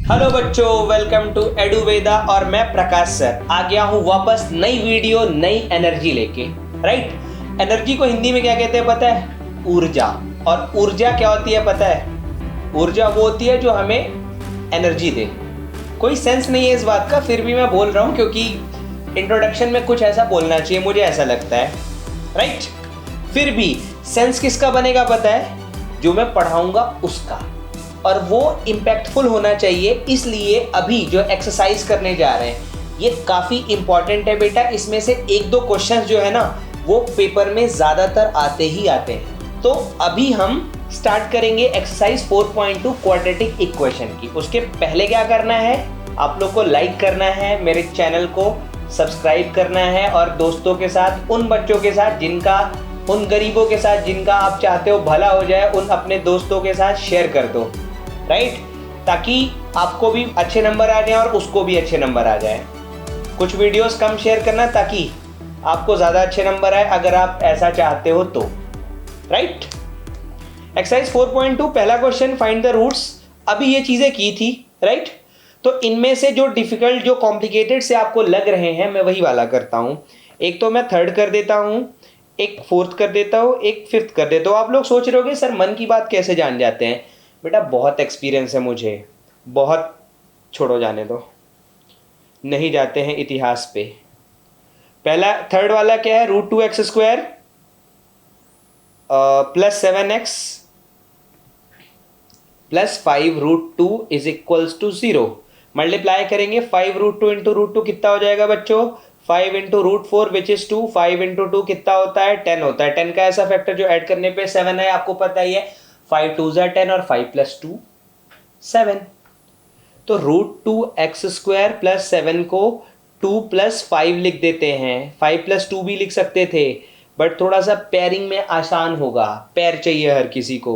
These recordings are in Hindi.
हेलो बच्चों, वेलकम टू एडुवेदा और मैं प्रकाश सर आ गया हूँ वापस नई वीडियो नई एनर्जी लेके। राइट, एनर्जी को हिंदी में क्या कहते हैं पता है? ऊर्जा। और ऊर्जा क्या होती है पता है? ऊर्जा वो होती है जो हमें एनर्जी दे। कोई सेंस नहीं है इस बात का, फिर भी मैं बोल रहा हूँ क्योंकि इंट्रोडक्शन में कुछ ऐसा बोलना चाहिए, मुझे ऐसा लगता है। राइट, फिर भी सेंस किसका बनेगा पता है? जो मैं पढ़ाऊंगा उसका, और वो इम्पैक्टफुल होना चाहिए। इसलिए अभी जो एक्सरसाइज करने जा रहे हैं ये काफ़ी इंपॉर्टेंट है बेटा। इसमें से एक दो क्वेश्चंस जो है ना वो पेपर में ज़्यादातर आते ही आते हैं। तो अभी हम स्टार्ट करेंगे एक्सरसाइज 4.2 क्वाड्रेटिक इक्वेशन की। उसके पहले क्या करना है? आप लोग को लाइक करना है, मेरे चैनल को सब्सक्राइब करना है, और दोस्तों के साथ, उन बच्चों के साथ जिनका, उन गरीबों के साथ जिनका आप चाहते हो भला हो जाए, उन अपने दोस्तों के साथ शेयर कर दो। राइट, ताकि आपको भी अच्छे नंबर आ जाए और उसको भी अच्छे नंबर आ जाए। कुछ वीडियोस कम शेयर करना ताकि आपको ज़्यादा अच्छे नंबर आए, अगर आप ऐसा चाहते हो तो। राइट, एक्सरसाइज 4.2 पहला क्वेश्चन, फाइंड द रूट्स। अभी ये चीज़ें की थी। राइट, तो इनमें से जो डिफिकल्ट, जो कॉम्प्लिकेटेड से आपको लग रहे हैं, मैं वही वाला करता हूँ। एक तो मैं थर्ड कर देता हूँ, एक फोर्थ कर देता हूँ, एक फिफ्थ कर देता हूँ। आप लोग सोच रहे होगे सर मन की बात कैसे जान जाते हैं? बेटा बहुत एक्सपीरियंस है मुझे, बहुत। छोड़ो, जाने दो, नहीं जाते हैं इतिहास पे। पहला थर्ड वाला क्या है? √2x² plus 7x plus 5√2 is equals to 0। Multiply करेंगे 5√2 इंटू √2 कितना हो जाएगा बच्चों? 5 इंटू √4 विच इज 2। 5 इंटू 2 कितना होता है? 10 होता है। 10 का ऐसा फैक्टर जो ऐड करने पे 7 है, आपको पता ही है। 5 2 ज़ा 10 और 5 + 2 7। तो √2x² प्लस 7 को 2 + 5 लिख देते हैं। 5 + 2 भी लिख सकते थे, बट थोड़ा सा पेयरिंग में आसान होगा, पेयर चाहिए हर किसी को।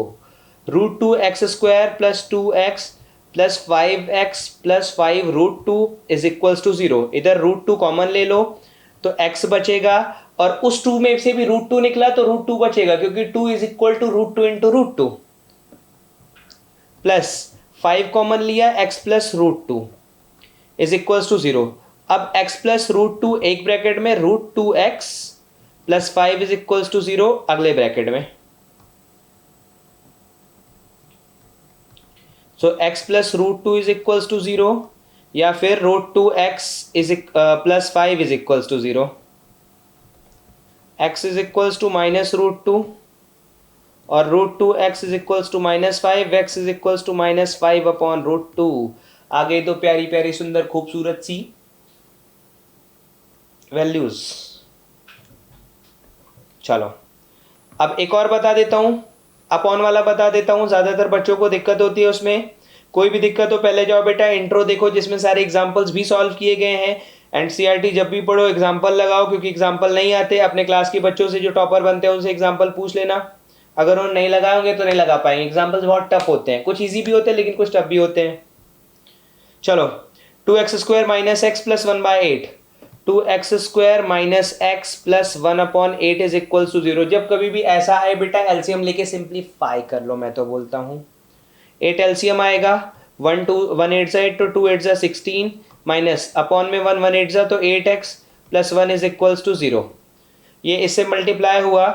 √2x² plus 2x plus 5x plus 5 √2 is equals to 0। इधर √2 कॉमन ले लो तो x बचेगा, और उस 2 में से भी √2 निकला तो √2 बचेगा, क्योंकि 2 is equal to √2 into √2। Plus 5 common लिया, x plus √2 is equals to 0। अब x प्लस √2 एक ब्रैकेट में, √2x plus 5 is equals to 0 अगले ब्रैकेट में। So x plus √2 is equals to 0, या फिर √2x plus 5 is equals to 0। x is equals to -√2 और √2x is equals to -5, x is equals to -5 upon √2। आ गई तो प्यारी प्यारी सुंदर खूबसूरत सी वैल्यूज। चलो अब एक और बता देता हूं, अपॉन वाला बता देता हूं। ज्यादातर बच्चों को दिक्कत होती है उसमें। कोई भी दिक्कत हो पहले जाओ बेटा इंट्रो देखो, जिसमें सारे एग्जाम्पल्स भी सॉल्व किए गए हैं। एनसीईआरटी जब भी पढ़ो एग्जाम्पल लगाओ, क्योंकि एग्जाम्पल नहीं आते। अपने क्लास के बच्चों से जो टॉपर बनते हैं उनसे एग्जाम्पल पूछ लेना, अगर वो नहीं लगाओगे तो नहीं लगा पाएंगे। एग्जाम्पल्स बहुत टफ होते हैं, कुछ इजी भी होते हैं लेकिन कुछ टफ भी होते हैं। चलो, 2x² - x plus 1/8, 2x² - x plus 1/8 is equals to 0। जब कभी भी ऐसा आए बेटा एलसीएम लेके सिंप्लीफाई कर लो, मैं तो बोलता हूँ 8 एलसीएम आएगा। 1 8 ज़ा 8 तो 2 8 ज़ा 16 माइनस अपॉन में 1 1 8 ज़ा तो 8x plus 1 is equals to 0। ये इससे मल्टीप्लाई हुआ,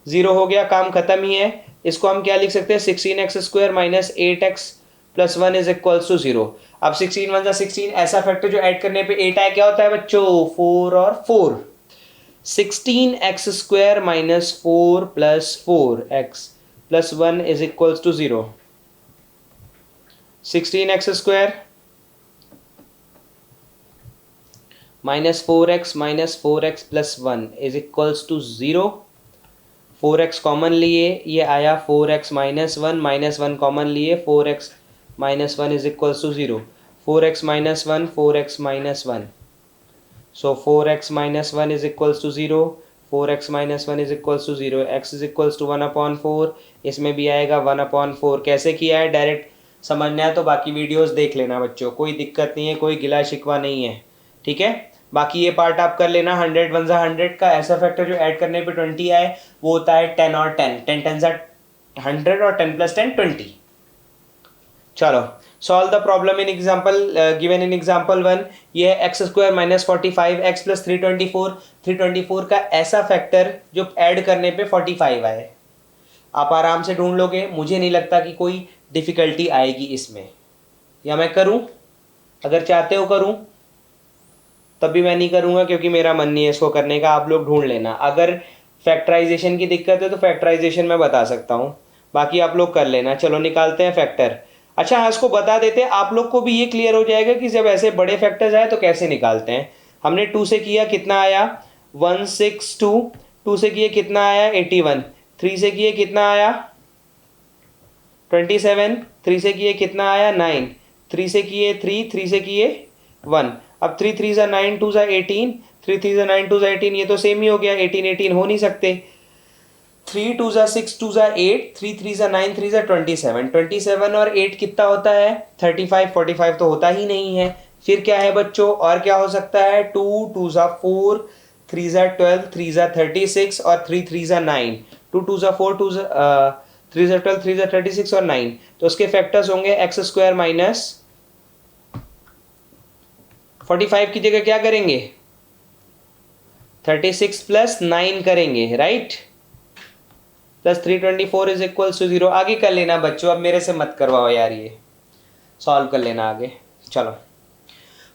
0 हो गया, काम खत्म ही है। इसको हम क्या लिख सकते हैं? 16x² - 8x plus 1 is equals to 0। अब 16 1 ज़ा 16, ऐसा फैक्टर जो ऐड करने पे 8 आए, क्या होता है बच्चों? 4 और 4। 16x² - 4 plus 4x plus 1 is equals to 0। 16x² - 4x - 4x plus 1 is equals to 0। 4x common लिए, ये आया 4x - 1 - 1 कॉमन लिए, 4x - 1 is equals to 0। 4x - 1 4x - 1, so 4x - 1 is equals to 0। 4x - 1 is equals to 0। x is equals to 1/4, इसमें भी आएगा 1/4। कैसे किया है डायरेक्ट समझना है तो बाकी वीडियोस देख लेना बच्चों, कोई दिक्कत नहीं है, कोई गिला शिकवा नहीं है। ठीक है, बाकी ये पार्ट आप कर लेना। 100 1 ज़ा 100 का ऐसा फैक्टर जो ऐड करने पे 20 आए वो होता है 10 और 10। 10 10 ज़ा 100 और 10 + 10 20। चलो solve the problem in example given in example 1। ये है x square minus 45 x plus 324। 324 का ऐसा फैक्टर जो ऐड करने पे 45 आए। आप आराम से ढूंढ लोगे, मुझे नहीं लगता कि कोई डिफिकल्टी आएगी इसमें। या मैं करूं? अगर चाहते हो करूं, तब भी मैं नहीं करूंगा क्योंकि मेरा मन नहीं है इसको करने का। आप लोग ढूंढ लेना। अगर फैक्टराइजेशन की दिक्कत है तो फैक्टराइजेशन मैं बता सकता हूं, बाकी आप लोग कर लेना। चलो निकालते हैं फैक्टर। अच्छा हाँ, इसको बता देते हैं, आप लोग को भी ये क्लियर हो जाएगा कि जब ऐसे बड़े फैक्टर्स आए तो कैसे निकालते हैं। हमने 2 से किया, कितना आया 162। 2 से किए कितना आया 81। 3 से किए कितना आया 27। 3 से किए कितना आया 9। 3 से किए 3। 3 से किए 1। अब 3 3 9 2 18। 3 3 9 2 18, ये तो सेम ही हो गया। 18 18 हो नहीं सकते। 3 2 6 2 8। 3 3 9 3 27। 27 और 8 कितना होता है 35। 45 तो होता ही नहीं है। फिर क्या है बच्चों, और क्या हो सकता है 2 2 4 3 12 3 36 और 3 3 9। 2 2 4 2 3 12 3 36 और 9। तो उसके फैक्टर्स होंगे एक्स स्क्वायर माइनस 45 की जगह क्या करेंगे 36 प्लस 9 करेंगे, right. Plus 324 is equal to 0। आगे कर लेना बच्चों, अब मेरे से मत करवाओ यार, ये सॉल्व कर लेना आगे। चलो,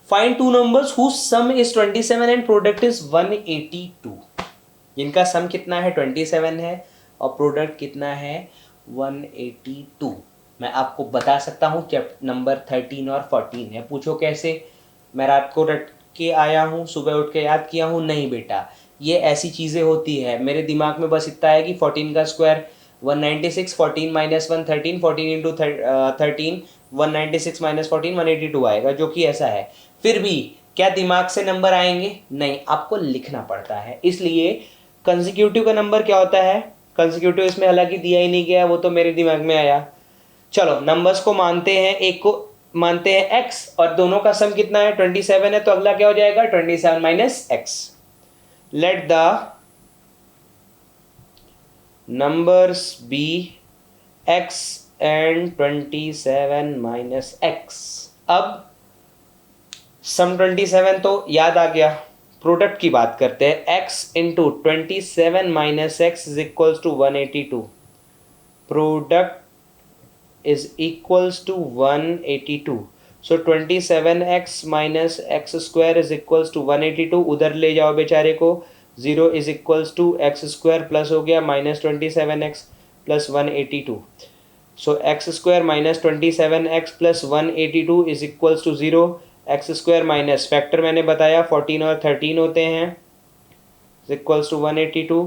find two numbers whose sum is 27 and product is 182। जिनका सम कितना है 27 है और प्रोडक्ट कितना है 182। मैं आपको बता सकता हूँ चैप्टर नंबर 13 और 14 है। पूछो कैसे? मैं रात को रट के आया हूँ, सुबह उठ के याद किया हूँ? नहीं बेटा, ये ऐसी चीज़ें होती है। मेरे दिमाग में बस इतना है कि 14 का स्क्वायर 196, 14 माइनस 1 13, 14 इंटू 13 196 माइनस 14 182 आएगा, जो कि ऐसा है। फिर भी क्या दिमाग से नंबर आएंगे? नहीं, आपको लिखना पड़ता है। इसलिए कंसेक्यूटिव का नंबर क्या होता है? कंसेक्यूटिव इसमें हालांकि दिया ही नहीं गया, वो तो मेरे दिमाग में आया। चलो, नंबर्स को मानते हैं, एक को मानते हैं x और दोनों का सम कितना है 27 है, तो अगला क्या हो जाएगा 27 minus x। Let the numbers be x and 27 minus x। अब सम 27 तो याद आ गया। प्रोडक्ट की बात करते हैं। x into 27 minus x is equals to 182। Product is equals to 182. So 27x minus x square is equals to 182। उधर ले जाओ बेचारे को, 0 is equals to x square plus हो गया minus 27x plus 182। So x square minus 27x plus 182 is equals to 0। x square minus factor मैंने बताया 14 और 13 होते हैं, is equals to 182।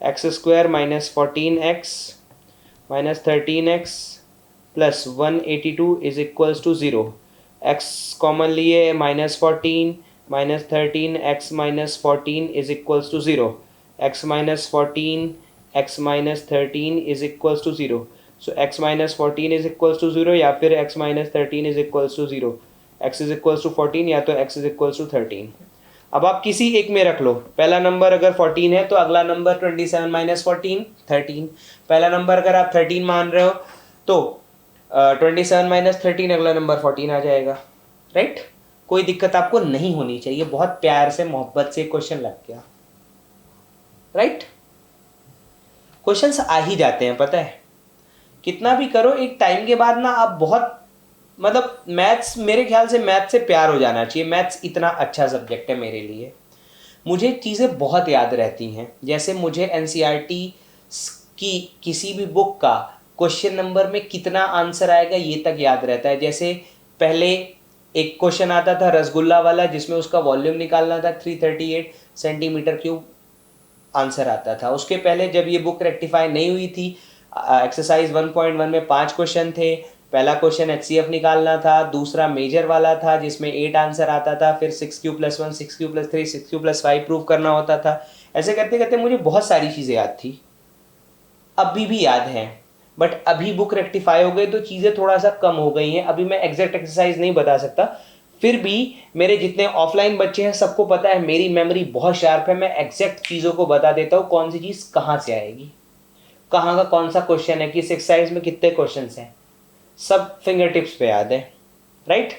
x square minus 14x minus 13x plus 182 is equals to 0। x common लिए minus 14 minus 13 x minus 14 is equals to 0। x minus 14 x minus 13 is equals to 0। So x minus 14 is equals to 0 या फिर x minus 13 is equals to 0। x is equals to 14 या तो x इज इक्वल्स टू 13। अब आप किसी एक में रख लो। पहला नंबर अगर 14 है तो अगला नंबर 27 माइनस 14 13। पहला नंबर अगर आप 13 मान रहे हो तो 27 माइनस 13 अगला नंबर 14 आ जाएगा, राइट। कोई दिक्कत आपको नहीं होनी चाहिए। बहुत प्यार से मोहब्बत से क्वेश्चन लग गया, राइट। क्वेश्चंस आ ही जाते हैं, पता है। कितना भी करो एक टाइम के बाद ना आप बहुत, मतलब मैथ्स, मेरे ख्याल से मैथ्स से प्यार हो जाना चाहिए। मैथ्स इतना अच्छा सब्जेक्ट है मेरे लिए। मुझे चीज़ें बहुत याद रहती हैं। जैसे मुझे एनसीईआरटी की किसी भी बुक का क्वेश्चन नंबर में कितना आंसर आएगा ये तक याद रहता है। जैसे पहले एक क्वेश्चन आता था रसगुल्ला वाला, जिसमें उसका वॉल्यूम निकालना था 338 सेंटीमीटर क्यूब आंसर आता था। उसके पहले जब ये बुक रेक्टिफाई नहीं हुई थी, एक्सरसाइज 1.1 में 5 क्वेश्चन थे। पहला क्वेश्चन एचसीएफ निकालना था, दूसरा मेजर वाला था जिसमें 8 आंसर आता था, फिर 6q + 1 6q + 3 6q + 5 प्रूव करना होता था। ऐसे करते करते मुझे बहुत सारी चीज़ें याद थी, अभी भी याद हैं। बट अभी बुक रेक्टिफाई हो गई तो चीज़ें थोड़ा सा कम हो गई हैं। अभी मैं एग्जैक्ट एक्सरसाइज नहीं बता सकता, फिर भी मेरे जितने ऑफलाइन बच्चे हैं सबको पता है मेरी मेमोरी बहुत शार्प है। मैं एग्जैक्ट चीज़ों को बता देता हूँ, कौन सी चीज़ कहाँ से आएगी, कहाँ का कौन सा क्वेश्चन है, किस एक्सरसाइज में कितने क्वेश्चन हैं। सब फिंगर टिप्स पे याद है, राइट।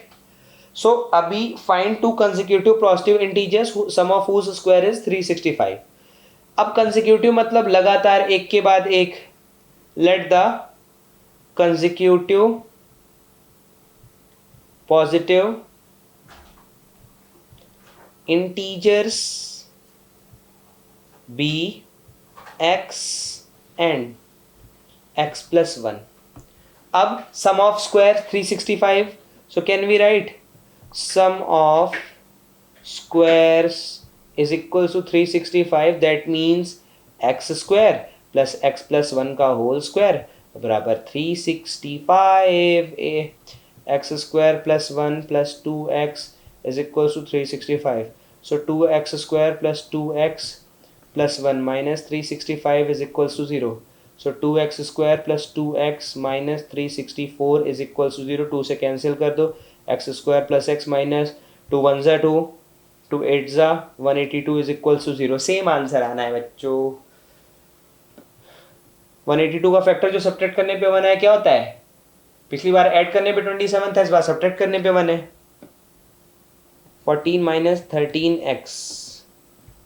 सो अभी find two consecutive positive integers sum of whose square is 365। अब कंसेक्यूटिव मतलब लगातार एक के बाद एक। Let the consecutive positive integers be x and x plus 1. अब sum of square 365. So can we write sum of squares is equals to 365. That means x square plus x plus 1 का whole square बराबर 365. x square plus 1 plus 2x is equals to 365. So 2x square plus 2x plus 1 minus 365 is equals to 0. So 2x square plus 2x minus 364 is equals to 0. 2 से कैंसिल कर दो, x square plus x minus 2 1 जा 2, 2 8 जा 182 is equals to 0. Same answer आना है बच्चों। 182 का फैक्टर जो सब्ट्रैक्ट करने पे 1 है क्या होता है? पिछली बार ऐड करने पे 27 था, इस बार सब्ट्रैक्ट करने पे 1 है। 14 minus 13x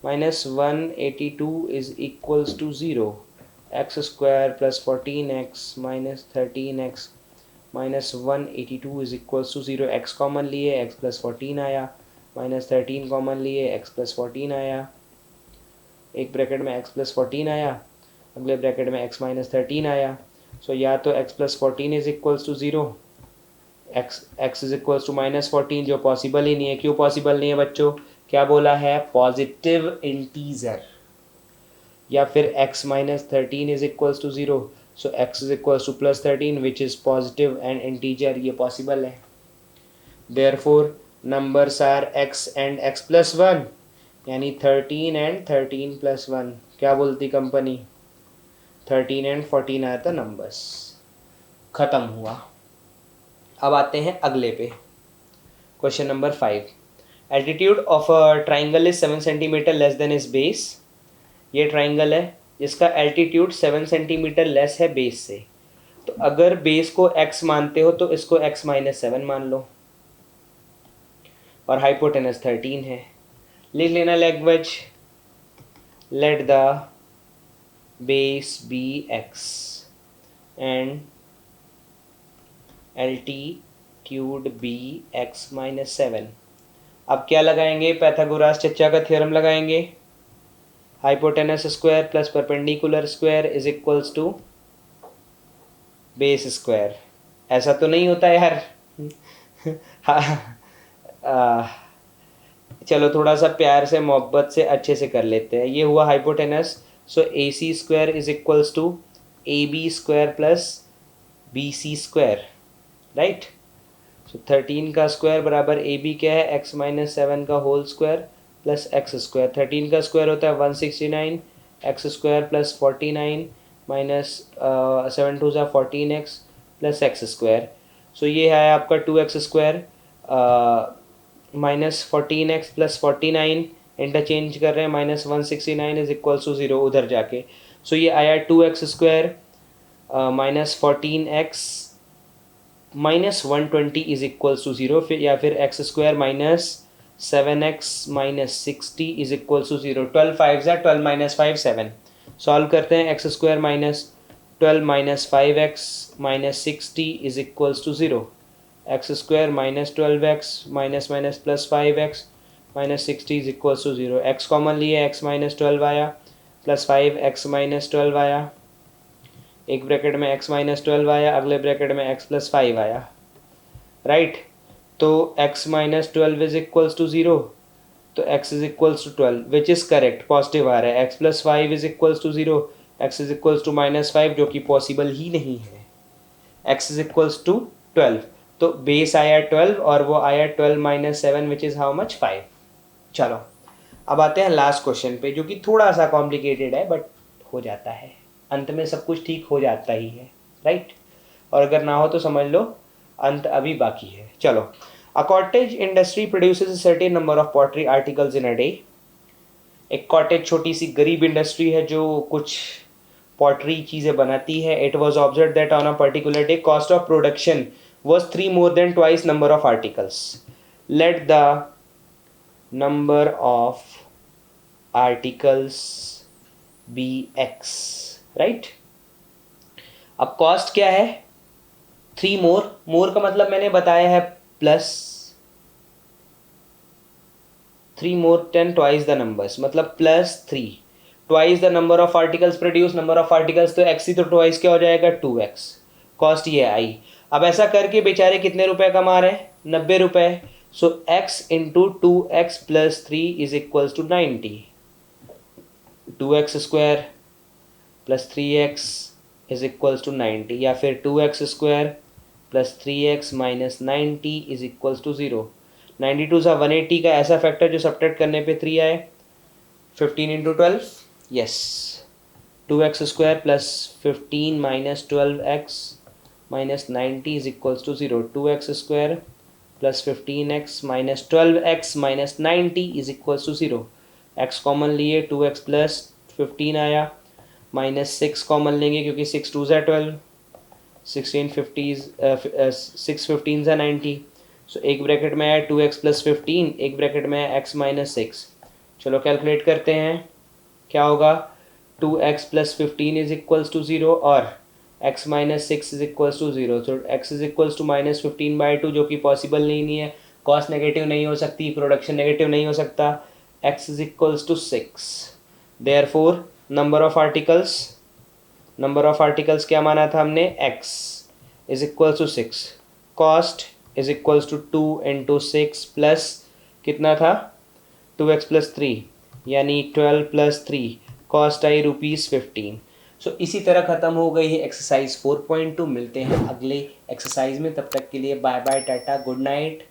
minus 182 is equals to 0. X square plus 14x minus 13x minus 182 is equals to 0. x common लिए x plus 14 आया, minus 13 कॉमन लिए x plus 14 आया, एक ब्रैकेट में x plus 14 आया, अगले ब्रैकेट में x minus 13 आया। सो या तो x plus 14 is equals to 0, x is equals to minus 14 जो पॉसिबल ही नहीं है। क्यों पॉसिबल नहीं है बच्चों? क्या बोला है? Positive integer. या फिर x minus 13 is equals to 0. So x is equals to plus 13 which is positive and integer, ये पॉसिबल है। Therefore numbers are x and x plus 1 यानी 13 and 13 plus 1। क्या बोलती कंपनी? 13 and 14 आया था नंबर्स। खत्म हुआ। अब आते हैं अगले पे। Question number 5। Altitude of a triangle is 7 centimetre less than is base. ये ट्राइंगल है जिसका एल्टीट्यूड 7 सेंटीमीटर लेस है बेस से। तो अगर बेस को x मानते हो तो इसको x माइनस 7 मान लो, और हाइपोटेनस 13 है। लिख लेना language, let the base be x and altitude be x minus 7। अब क्या लगाएंगे? पैथागोरस चच्चा का थ्योरम लगाएंगे। Hypotenuse square plus perpendicular square is equals to base square. ऐसा तो नहीं होता यार। चलो थोड़ा सा प्यार से मोहब्बत से अच्छे से कर लेते हैं। ये हुआ hypotenuse. So A C square is equals to A B square plus B C square, right. So 13 का स्क्वायर बराबर ए बी क्या है? x माइनस 7 का whole square plus x square. 13 का स्क्वायर होता है 169, x square plus 49 minus 7 two ज़ा 14x प्लस एक्स स्क्वायर। सो ये है आपका 2x square minus 14x plus 49, interchange कर रहे हैं, माइनस 169 इज इक्वल्स टू 0 उधर जाके। सो ये आया 2x square minus 14x minus 120 is equals to 0, फिर या फिर x square minus 7x minus 60 is equals to 0। 12 5 ज़ा 12 माइनस 5 7। सॉल्व करते हैं। X square minus 12 minus 5x minus 60 is equals to 0। X square minus 12x minus minus plus 5x minus 60 is equals to 0। X common लिए x माइनस 12 आया प्लस 5x माइनस 12 आया, एक ब्रैकेट में x माइनस 12 आया, अगले ब्रैकेट में x प्लस 5 आया, राइट। तो x minus 12 is equals to 0, तो x is equals to 12 which is correct, positive आ रहा है। x plus 5 is equals to 0, x is equals to minus 5 जो कि पॉसिबल ही नहीं है। x इज इक्वल्स टू 12, तो बेस आया 12 और वो आया 12 minus 7 which is how much 5। चलो अब आते हैं लास्ट क्वेश्चन पे जो कि थोड़ा सा कॉम्प्लिकेटेड है बट हो जाता है, अंत में सब कुछ ठीक हो जाता ही है, राइट। और अगर ना हो तो समझ लो अंत अभी बाकी है। चलो, a cottage industry produces a certain number of pottery articles in a day. एक कॉटेज छोटी सी गरीब इंडस्ट्री है जो कुछ पॉटरी चीज़ें बनाती है. It was observe that on a particular day cost of production was 3 more than twice number of articles. Let the number of articles be x, right? अब कॉस्ट क्या है? 3 मोर का मतलब मैंने बताया है plus 3 more 10 twice the numbers, मतलब plus 3 twice the number of articles produce. Number of articles तो एक्स ही, तो ट्वाइस क्या हो जाएगा 2x. कॉस्ट ये आई. अब ऐसा करके बेचारे कितने रुपए कमा रहे हैं? 90 रुपए. So x into 2x plus 3 is equals to 90. 2x square plus 3x is equals to 90, या फिर 2x square plus 3x minus 90 is equals to 0. 92 सा 180 का ऐसा फैक्टर जो सब्ट्रैक्ट करने पे 3 आए. 15 into 12, yes. 2x square plus 15 minus 12x minus 90 is equals to 0. 2x square plus 15x minus 12x minus 90 is equals to 0. x common लिए 2x प्लस 15 आया, माइनस 6 कॉमन लेंगे क्योंकि 6 2 ज़ा 12, 16 50 6 15 ज़ा 90. सो एक ब्रैकेट में है 2x प्लस 15, एक ब्रैकेट में है x माइनस 6. चलो कैलकुलेट करते हैं क्या होगा. 2x plus 15 is equals to 0 और x minus 6 is equals to 0. तो x is equals to minus 15/2, जो कि पॉसिबल नहीं है. कॉस्ट नेगेटिव नहीं हो सकती, प्रोडक्शन नेगेटिव नहीं हो सकता. x is equals to 6. Therefore number of articles क्या माना था हमने? x is equals to 6. Cost is equals to 2 into 6 plus कितना था? 2x प्लस 3, यानी 12 प्लस 3. कॉस्ट आई ₹15. सो इसी तरह ख़त्म हो गई है एक्सरसाइज 4.2. मिलते हैं अगले एक्सरसाइज में, तब तक के लिए bye bye, tata, good night.